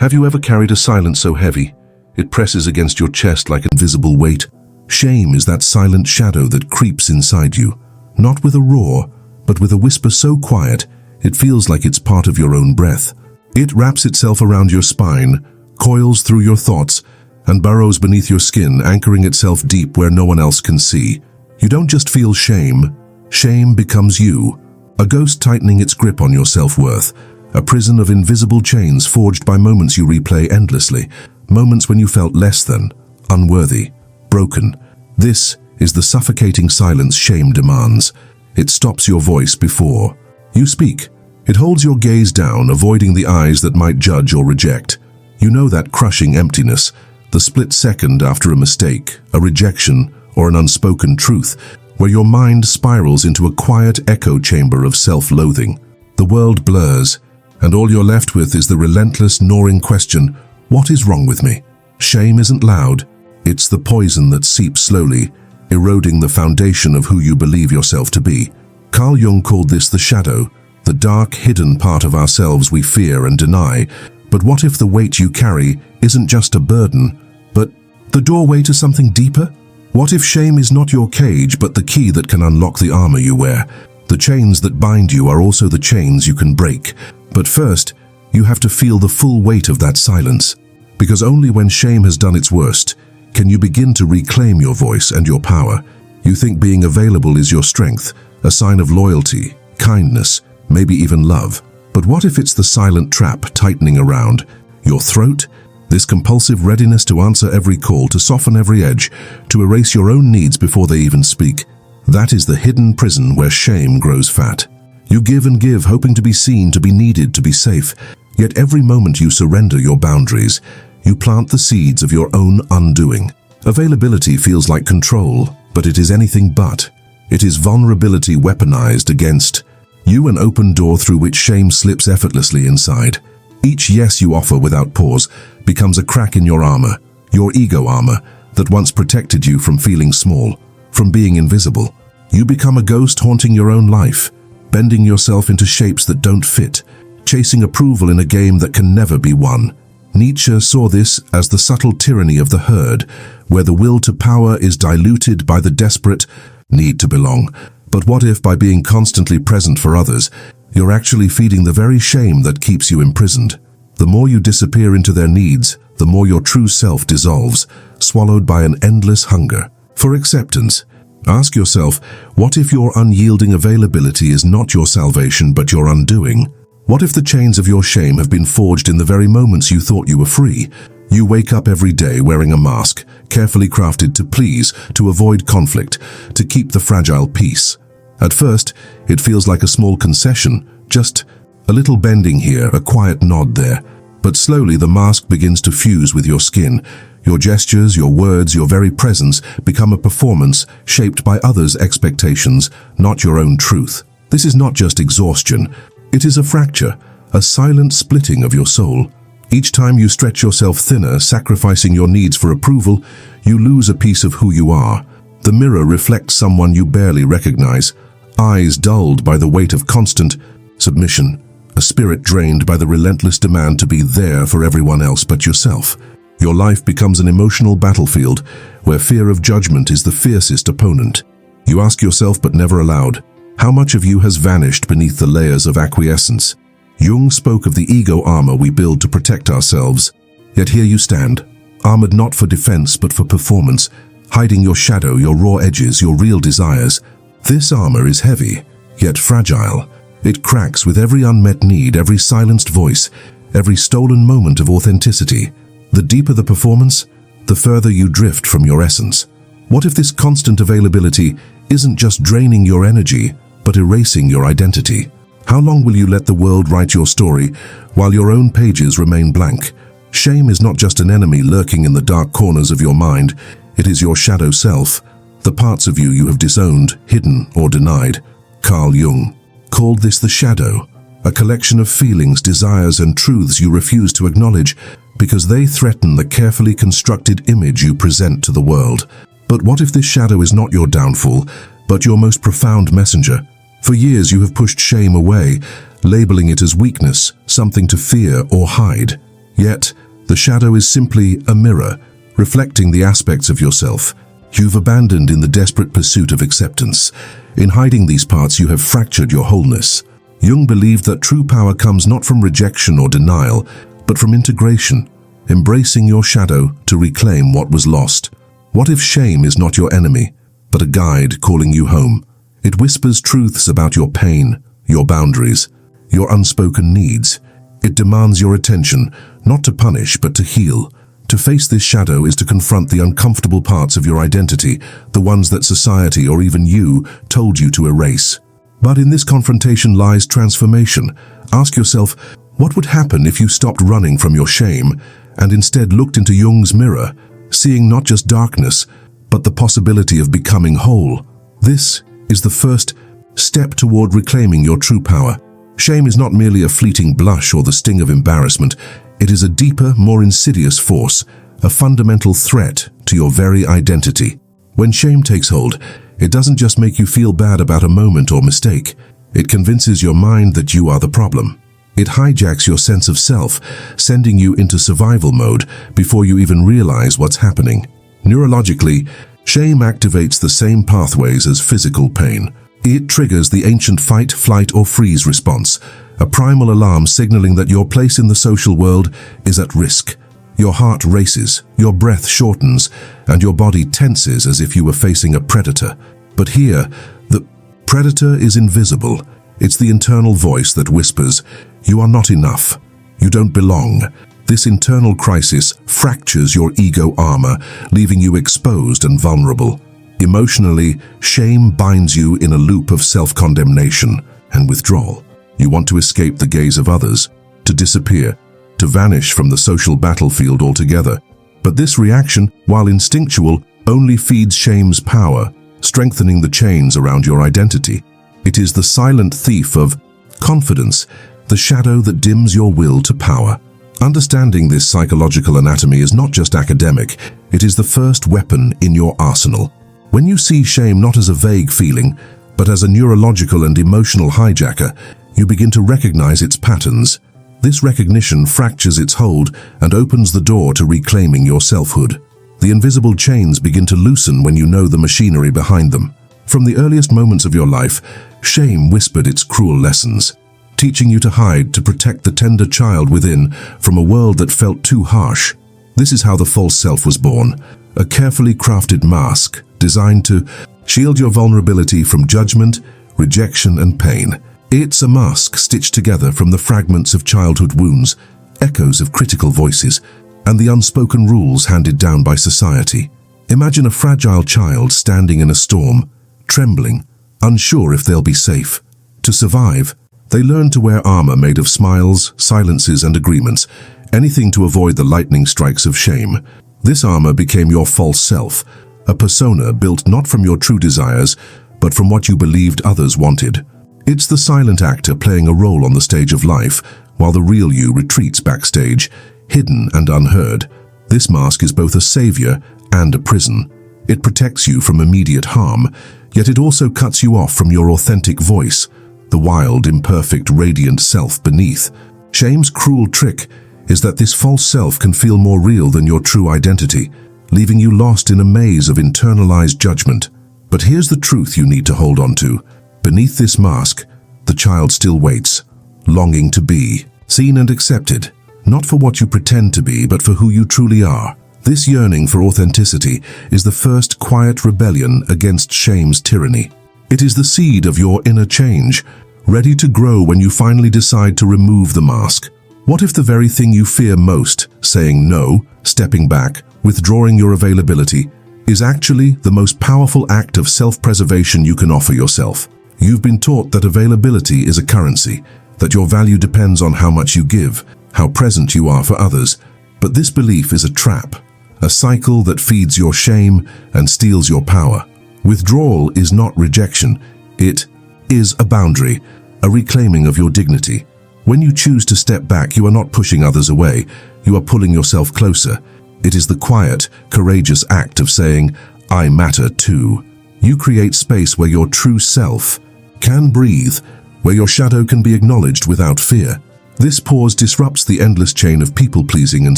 Have you ever carried a silence so heavy it presses against your chest like an invisible weight? Shame is that silent shadow that creeps inside you, not with a roar, but with a whisper so quiet it feels like it's part of your own breath. It wraps itself around your spine, coils through your thoughts, and burrows beneath your skin, anchoring itself deep where no one else can see. You don't just feel shame. Shame becomes you, a ghost tightening its grip on your self-worth, a prison of invisible chains forged by moments you replay endlessly, moments when you felt less than, unworthy, broken. This is the suffocating silence shame demands. It stops your voice before you speak. It holds your gaze down, avoiding the eyes that might judge or reject. You know that crushing emptiness, the split second after a mistake, a rejection, or an unspoken truth, where your mind spirals into a quiet echo chamber of self-loathing. The world blurs, and all you're left with is the relentless, gnawing question, what is wrong with me? Shame isn't loud. It's the poison that seeps slowly, eroding the foundation of who you believe yourself to be. Carl Jung called this the shadow, the dark, hidden part of ourselves we fear and deny. But what if the weight you carry isn't just a burden, but the doorway to something deeper? What if shame is not your cage, but the key that can unlock the armor you wear? The chains that bind you are also the chains you can break. But first, you have to feel the full weight of that silence. Because only when shame has done its worst can you begin to reclaim your voice and your power. You think being available is your strength, a sign of loyalty, kindness, maybe even love. But what if it's the silent trap tightening around your throat? This compulsive readiness to answer every call, to soften every edge, to erase your own needs before they even speak. That is the hidden prison where shame grows fat. You give and give, hoping to be seen, to be needed, to be safe. Yet every moment you surrender your boundaries, you plant the seeds of your own undoing. Availability feels like control, but it is anything but. It is vulnerability weaponized against you, an open door through which shame slips effortlessly inside. Each yes you offer without pause becomes a crack in your armor, your ego armor, that once protected you from feeling small, from being invisible. You become a ghost haunting your own life, bending yourself into shapes that don't fit, chasing approval in a game that can never be won. Nietzsche saw this as the subtle tyranny of the herd, where the will to power is diluted by the desperate need to belong. But what if, by being constantly present for others, you're actually feeding the very shame that keeps you imprisoned? The more you disappear into their needs, the more your true self dissolves, swallowed by an endless hunger for acceptance. Ask yourself, what if your unyielding availability is not your salvation but your undoing? What if the chains of your shame have been forged in the very moments you thought you were free? You wake up every day wearing a mask, carefully crafted to please, to avoid conflict, to keep the fragile peace. At first, it feels like a small concession, just a little bending here, a quiet nod there. But slowly the mask begins to fuse with your skin. Your gestures, your words, your very presence become a performance shaped by others' expectations, not your own truth. This is not just exhaustion. It is a fracture, a silent splitting of your soul. Each time you stretch yourself thinner, sacrificing your needs for approval, you lose a piece of who you are. The mirror reflects someone you barely recognize, eyes dulled by the weight of constant submission, a spirit drained by the relentless demand to be there for everyone else but yourself. Your life becomes an emotional battlefield where fear of judgment is the fiercest opponent. You ask yourself, but never aloud, how much of you has vanished beneath the layers of acquiescence? Jung spoke of the ego armor we build to protect ourselves. Yet here you stand, armored not for defense but for performance, hiding your shadow, your raw edges, your real desires. This armor is heavy, yet fragile. It cracks with every unmet need, every silenced voice, every stolen moment of authenticity. The deeper the performance, the further you drift from your essence. What if this constant availability isn't just draining your energy, but erasing your identity? How long will you let the world write your story while your own pages remain blank? Shame is not just an enemy lurking in the dark corners of your mind. It is your shadow self, the parts of you you have disowned, hidden, or denied. Carl Jung called this the shadow, a collection of feelings, desires, and truths you refuse to acknowledge because they threaten the carefully constructed image you present to the world. But what if this shadow is not your downfall, but your most profound messenger? For years you have pushed shame away, labeling it as weakness, something to fear or hide. Yet, the shadow is simply a mirror, reflecting the aspects of yourself you've abandoned in the desperate pursuit of acceptance. In hiding these parts, you have fractured your wholeness. Jung believed that true power comes not from rejection or denial, but from integration, embracing your shadow to reclaim what was lost. What if shame is not your enemy, but a guide calling you home? It whispers truths about your pain, your boundaries, your unspoken needs. It demands your attention, not to punish, but to heal. To face this shadow is to confront the uncomfortable parts of your identity, the ones that society or even you told you to erase. But in this confrontation lies transformation. Ask yourself, what would happen if you stopped running from your shame and instead looked into Jung's mirror, seeing not just darkness, but the possibility of becoming whole? This is the first step toward reclaiming your true power. Shame is not merely a fleeting blush or the sting of embarrassment. It is a deeper, more insidious force, a fundamental threat to your very identity. When shame takes hold, it doesn't just make you feel bad about a moment or mistake. It convinces your mind that you are the problem. It hijacks your sense of self, sending you into survival mode before you even realize what's happening. Neurologically, shame activates the same pathways as physical pain. It triggers the ancient fight, flight, or freeze response, a primal alarm signaling that your place in the social world is at risk. Your heart races, your breath shortens, and your body tenses as if you were facing a predator. But here, the predator is invisible. It's the internal voice that whispers, "You are not enough. You don't belong." This internal crisis fractures your ego armor, leaving you exposed and vulnerable. Emotionally, shame binds you in a loop of self-condemnation and withdrawal. You want to escape the gaze of others, to disappear, to vanish from the social battlefield altogether. But this reaction, while instinctual, only feeds shame's power, strengthening the chains around your identity. It is the silent thief of confidence, the shadow that dims your will to power. Understanding this psychological anatomy is not just academic, it is the first weapon in your arsenal. When you see shame not as a vague feeling, but as a neurological and emotional hijacker, you begin to recognize its patterns. This recognition fractures its hold and opens the door to reclaiming your selfhood. The invisible chains begin to loosen when you know the machinery behind them. From the earliest moments of your life, shame whispered its cruel lessons, teaching you to hide to protect the tender child within from a world that felt too harsh. This is how the false self was born, a carefully crafted mask designed to shield your vulnerability from judgment, rejection, and pain. It's a mask stitched together from the fragments of childhood wounds, echoes of critical voices, and the unspoken rules handed down by society. Imagine a fragile child standing in a storm, trembling, unsure if they'll be safe. To survive, they learn to wear armor made of smiles, silences, and agreements, anything to avoid the lightning strikes of shame. This armor became your false self, a persona built not from your true desires, but from what you believed others wanted. It's the silent actor playing a role on the stage of life, while the real you retreats backstage, hidden and unheard. This mask is both a savior and a prison. It protects you from immediate harm, yet it also cuts you off from your authentic voice, the wild, imperfect, radiant self beneath. Shame's cruel trick is that this false self can feel more real than your true identity, leaving you lost in a maze of internalized judgment. But here's the truth you need to hold on to. Beneath this mask, the child still waits, longing to be seen and accepted, not for what you pretend to be, but for who you truly are. This yearning for authenticity is the first quiet rebellion against shame's tyranny. It is the seed of your inner change, ready to grow when you finally decide to remove the mask. What if the very thing you fear most, saying no, stepping back, withdrawing your availability, is actually the most powerful act of self-preservation you can offer yourself? You've been taught that availability is a currency, that your value depends on how much you give, how present you are for others. But this belief is a trap, a cycle that feeds your shame and steals your power. Withdrawal is not rejection, it is a boundary, a reclaiming of your dignity. When you choose to step back, you are not pushing others away, you are pulling yourself closer. It is the quiet, courageous act of saying, "I matter too." You create space where your true self can breathe, where your shadow can be acknowledged without fear. This pause disrupts the endless chain of people-pleasing and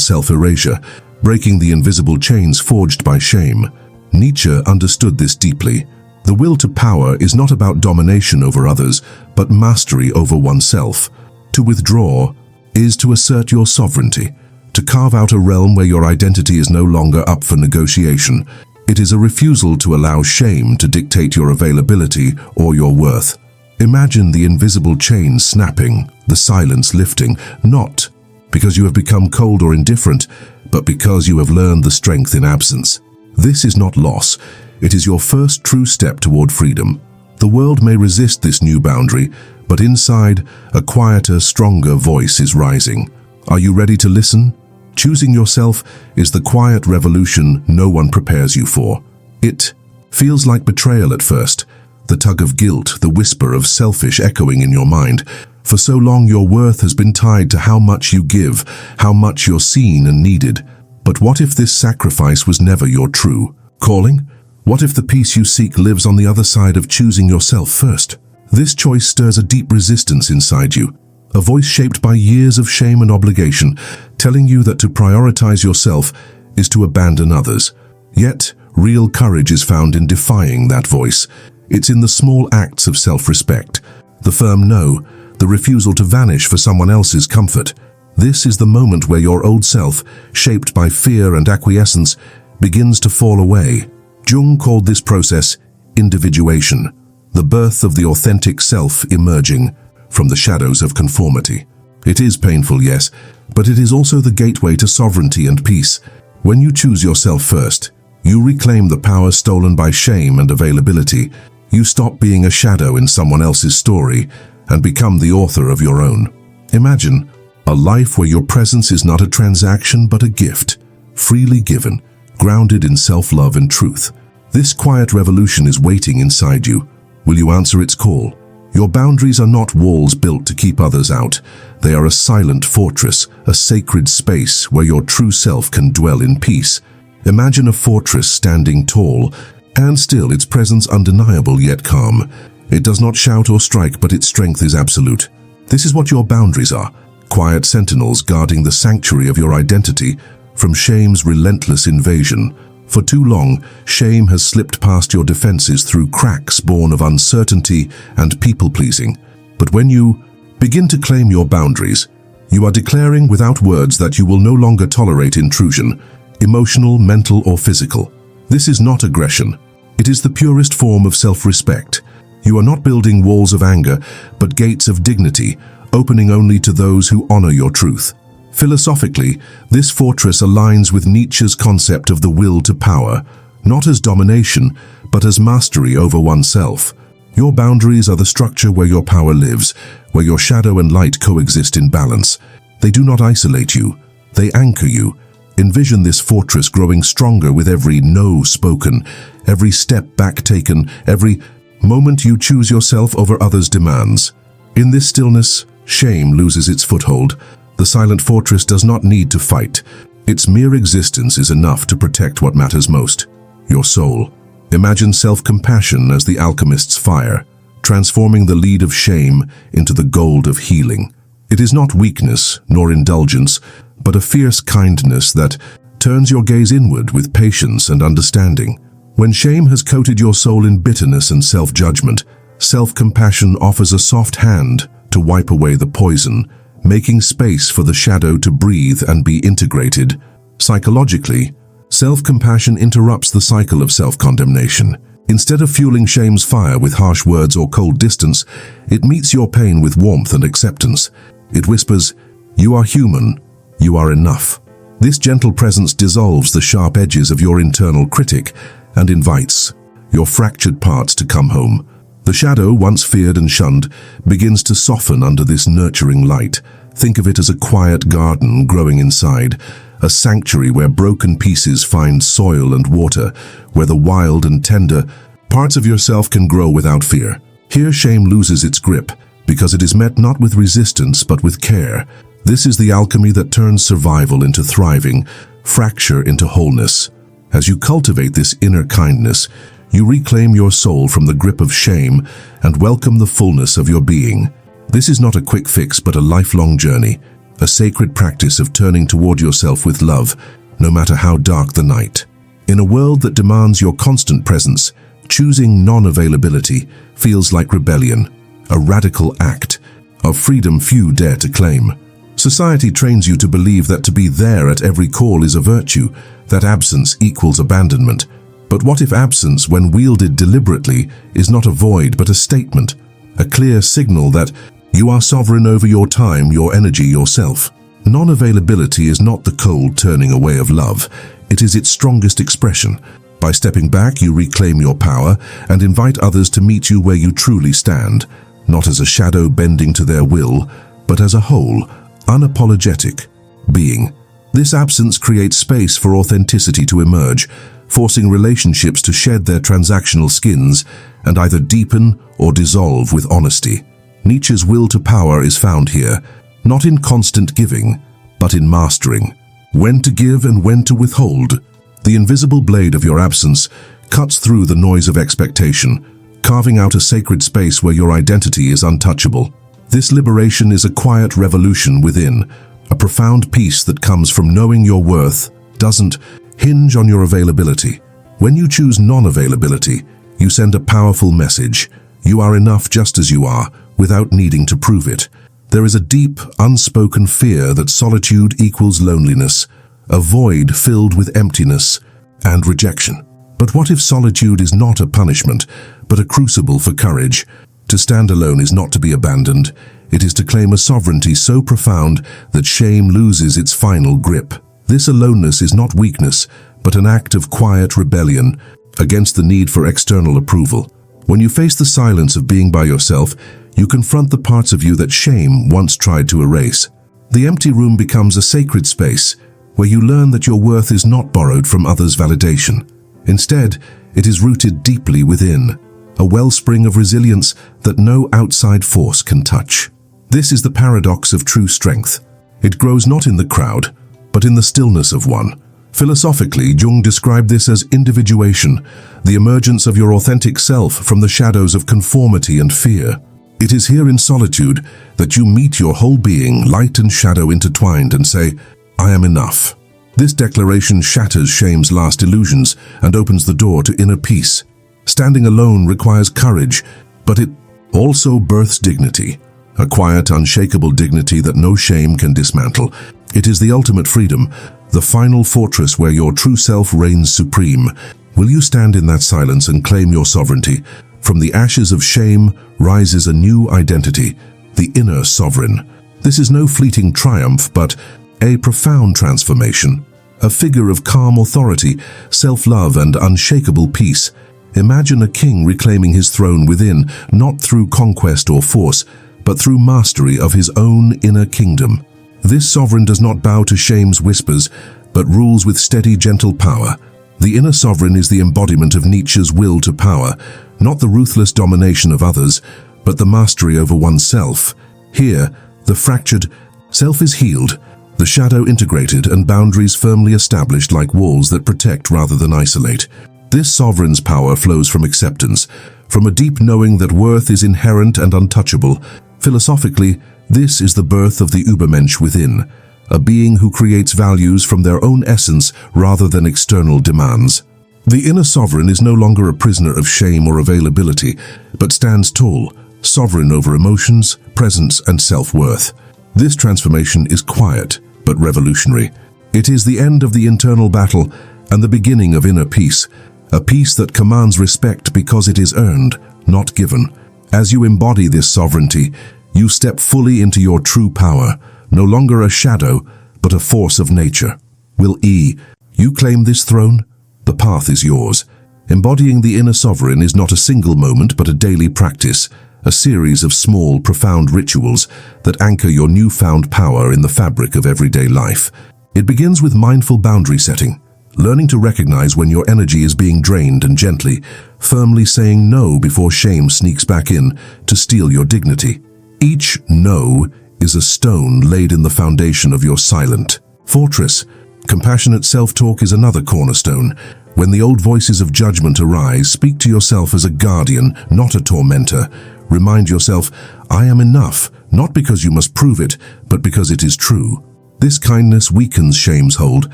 self-erasure, breaking the invisible chains forged by shame. Nietzsche understood this deeply. The will to power is not about domination over others, but mastery over oneself. To withdraw is to assert your sovereignty, to carve out a realm where your identity is no longer up for negotiation. It is a refusal to allow shame to dictate your availability or your worth. Imagine the invisible chains snapping, the silence lifting, not because you have become cold or indifferent, but because you have learned the strength in absence. This is not loss. It is your first true step toward freedom. The world may resist this new boundary, but inside, a quieter, stronger voice is rising. Are you ready to listen? Choosing yourself is the quiet revolution no one prepares you for. It feels like betrayal at first, the tug of guilt, the whisper of selfish echoing in your mind. For so long your worth has been tied to how much you give, how much you're seen and needed. But what if this sacrifice was never your true calling? What if the peace you seek lives on the other side of choosing yourself first? This choice stirs a deep resistance inside you, a voice shaped by years of shame and obligation, telling you that to prioritize yourself is to abandon others. Yet, real courage is found in defying that voice. It's in the small acts of self-respect, the firm no, the refusal to vanish for someone else's comfort. This is the moment where your old self, shaped by fear and acquiescence, begins to fall away. Jung called this process individuation, the birth of the authentic self emerging from the shadows of conformity. It is painful, yes, but it is also the gateway to sovereignty and peace. When you choose yourself first, you reclaim the power stolen by shame and availability. You stop being a shadow in someone else's story and become the author of your own. Imagine a life where your presence is not a transaction but a gift, freely given, grounded in self-love and truth. This quiet revolution is waiting inside you. Will you answer its call? Your boundaries are not walls built to keep others out. They are a silent fortress, a sacred space where your true self can dwell in peace. Imagine a fortress standing tall, and still its presence undeniable yet calm. It does not shout or strike, but its strength is absolute. This is what your boundaries are, quiet sentinels guarding the sanctuary of your identity from shame's relentless invasion. For too long, shame has slipped past your defenses through cracks born of uncertainty and people-pleasing. But when you begin to claim your boundaries, you are declaring without words that you will no longer tolerate intrusion, emotional, mental, or physical. This is not aggression. It is the purest form of self-respect. You are not building walls of anger, but gates of dignity, opening only to those who honor your truth. Philosophically, this fortress aligns with Nietzsche's concept of the will to power, not as domination, but as mastery over oneself. Your boundaries are the structure where your power lives, where your shadow and light coexist in balance. They do not isolate you, they anchor you. Envision this fortress growing stronger with every no spoken, every step back taken, every moment you choose yourself over others' demands. In this stillness, shame loses its foothold. The silent fortress does not need to fight. Its mere existence is enough to protect what matters most, your soul. Imagine self-compassion as the alchemist's fire, transforming the lead of shame into the gold of healing. It is not weakness nor indulgence, but a fierce kindness that turns your gaze inward with patience and understanding. When shame has coated your soul in bitterness and self-judgment, self-compassion offers a soft hand to wipe away the poison, making space for the shadow to breathe and be integrated. Psychologically, self-compassion interrupts the cycle of self-condemnation. Instead of fueling shame's fire with harsh words or cold distance, it meets your pain with warmth and acceptance. It whispers, "You are human, you are enough." This gentle presence dissolves the sharp edges of your internal critic and invites your fractured parts to come home. The shadow, once feared and shunned, begins to soften under this nurturing light. Think of it as a quiet garden growing inside, a sanctuary where broken pieces find soil and water, where the wild and tender parts of yourself can grow without fear. Here shame loses its grip, because it is met not with resistance but with care. This is the alchemy that turns survival into thriving, fracture into wholeness. As you cultivate this inner kindness, you reclaim your soul from the grip of shame and welcome the fullness of your being. This is not a quick fix but a lifelong journey, a sacred practice of turning toward yourself with love, no matter how dark the night. In a world that demands your constant presence, choosing non-availability feels like rebellion, a radical act of freedom few dare to claim. Society trains you to believe that to be there at every call is a virtue, that absence equals abandonment. But what if absence, when wielded deliberately, is not a void but a statement, a clear signal that you are sovereign over your time, your energy, yourself? Non-availability is not the cold turning away of love. It is its strongest expression. By stepping back, you reclaim your power and invite others to meet you where you truly stand, not as a shadow bending to their will, but as a whole, unapologetic being. This absence creates space for authenticity to emerge, forcing relationships to shed their transactional skins and either deepen or dissolve with honesty. Nietzsche's will to power is found here, not in constant giving, but in mastering when to give and when to withhold. The invisible blade of your absence cuts through the noise of expectation, carving out a sacred space where your identity is untouchable. This liberation is a quiet revolution within, a profound peace that comes from knowing your worth doesn't hinge on your availability. When you choose non-availability, you send a powerful message. You are enough just as you are, without needing to prove it. There is a deep, unspoken fear that solitude equals loneliness, a void filled with emptiness and rejection. But what if solitude is not a punishment, but a crucible for courage? To stand alone is not to be abandoned. It is to claim a sovereignty so profound that shame loses its final grip. This aloneness is not weakness, but an act of quiet rebellion against the need for external approval. When you face the silence of being by yourself, you confront the parts of you that shame once tried to erase. The empty room becomes a sacred space where you learn that your worth is not borrowed from others' validation. Instead, it is rooted deeply within, a wellspring of resilience that no outside force can touch. This is the paradox of true strength. It grows not in the crowd, but in the stillness of one. Philosophically, Jung described this as individuation, the emergence of your authentic self from the shadows of conformity and fear. It is here in solitude that you meet your whole being, light and shadow intertwined, and say, "I am enough." This declaration shatters shame's last illusions and opens the door to inner peace. Standing alone requires courage, but it also births dignity, a quiet, unshakable dignity that no shame can dismantle. It is the ultimate freedom, the final fortress where your true self reigns supreme. Will you stand in that silence and claim your sovereignty? From the ashes of shame rises a new identity, the inner sovereign. This is no fleeting triumph, but a profound transformation, a figure of calm authority, self-love, and unshakable peace. Imagine a king reclaiming his throne within, not through conquest or force, but through mastery of his own inner kingdom. This sovereign does not bow to shame's whispers, but rules with steady, gentle power. The inner sovereign is the embodiment of Nietzsche's will to power, not the ruthless domination of others, but the mastery over oneself. Here, the fractured self is healed, the shadow integrated, and boundaries firmly established like walls that protect rather than isolate. This sovereign's power flows from acceptance, from a deep knowing that worth is inherent and untouchable. Philosophically, this is the birth of the Übermensch within, a being who creates values from their own essence rather than external demands. The inner sovereign is no longer a prisoner of shame or availability, but stands tall, sovereign over emotions, presence, and self-worth. This transformation is quiet, but revolutionary. It is the end of the internal battle and the beginning of inner peace, a peace that commands respect because it is earned, not given. As you embody this sovereignty, you step fully into your true power, no longer a shadow, but a force of nature. Will you claim this throne? The path is yours. Embodying the inner sovereign is not a single moment, but a daily practice, a series of small, profound rituals that anchor your newfound power in the fabric of everyday life. It begins with mindful boundary setting, learning to recognize when your energy is being drained and gently, firmly saying no before shame sneaks back in to steal your dignity. Each no is a stone laid in the foundation of your silent fortress. Compassionate self-talk is another cornerstone. When the old voices of judgment arise, speak to yourself as a guardian, not a tormentor. Remind yourself, "I am enough," not because you must prove it, but because it is true. This kindness weakens shame's hold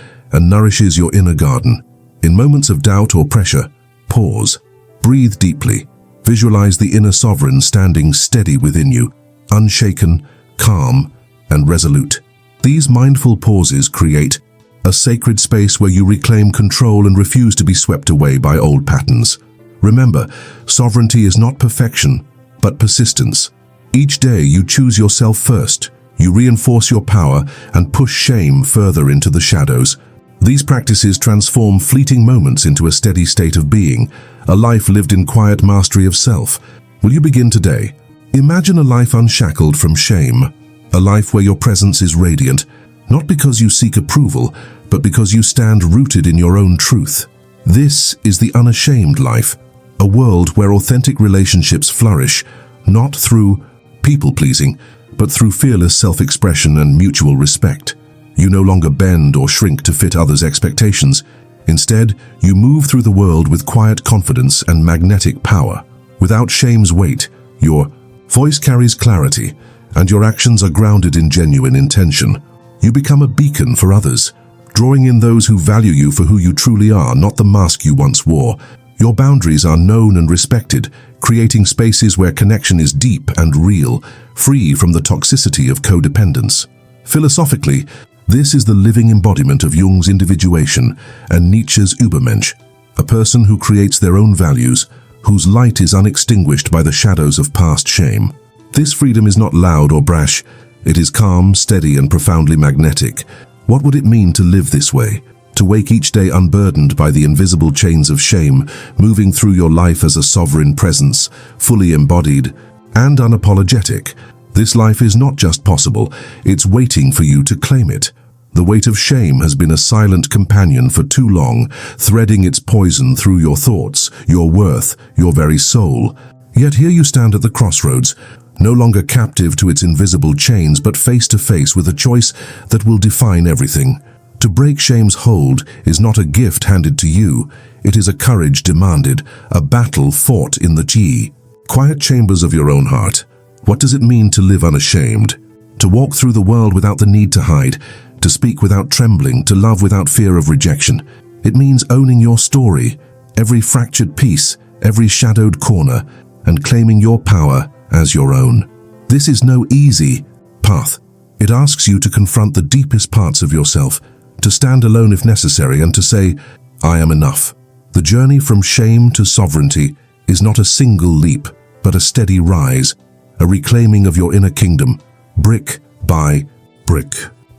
and nourishes your inner garden. In moments of doubt or pressure, pause, breathe deeply, visualize the inner sovereign standing steady within you, unshaken, calm, and resolute. These mindful pauses create a sacred space where you reclaim control and refuse to be swept away by old patterns. Remember, sovereignty is not perfection, but persistence. Each day you choose yourself first. You reinforce your power and push shame further into the shadows. These practices transform fleeting moments into a steady state of being, a life lived in quiet mastery of self. Will you begin today? Imagine a life unshackled from shame, a life where your presence is radiant, not because you seek approval, but because you stand rooted in your own truth. This is the unashamed life, a world where authentic relationships flourish, not through people-pleasing, but through fearless self-expression and mutual respect. You no longer bend or shrink to fit others' expectations. Instead, you move through the world with quiet confidence and magnetic power. Without shame's weight, your voice carries clarity, and your actions are grounded in genuine intention. You become a beacon for others, drawing in those who value you for who you truly are, not the mask you once wore. Your boundaries are known and respected, creating spaces where connection is deep and real, free from the toxicity of codependence. Philosophically, this is the living embodiment of Jung's individuation and Nietzsche's Übermensch, a person who creates their own values, whose light is unextinguished by the shadows of past shame. This freedom is not loud or brash. It is calm, steady, and profoundly magnetic. What would it mean to live this way? To wake each day unburdened by the invisible chains of shame, moving through your life as a sovereign presence, fully embodied and unapologetic. This life is not just possible, it's waiting for you to claim it. The weight of shame has been a silent companion for too long, threading its poison through your thoughts, your worth, your very soul. Yet here you stand at the crossroads, no longer captive to its invisible chains, but face to face with a choice that will define everything. To break shame's hold is not a gift handed to you, it is a courage demanded, a battle fought in the quiet chambers of your own heart. What does it mean to live unashamed? To walk through the world without the need to hide, to speak without trembling, to love without fear of rejection. It means owning your story, every fractured piece, every shadowed corner, and claiming your power as your own. This is no easy path. It asks you to confront the deepest parts of yourself, to stand alone if necessary, and to say, I am enough. The journey from shame to sovereignty is not a single leap, but a steady rise, a reclaiming of your inner kingdom, brick by brick.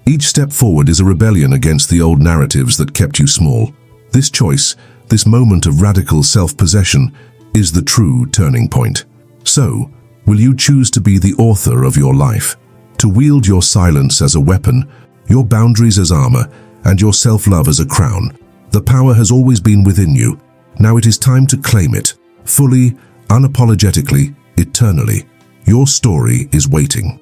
Each step forward is a rebellion against the old narratives that kept you small. This choice, this moment of radical self-possession, is the true turning point. So, will you choose to be the author of your life? To wield your silence as a weapon, your boundaries as armor, and your self-love as a crown? The power has always been within you. Now it is time to claim it, fully, unapologetically, eternally. Your story is waiting.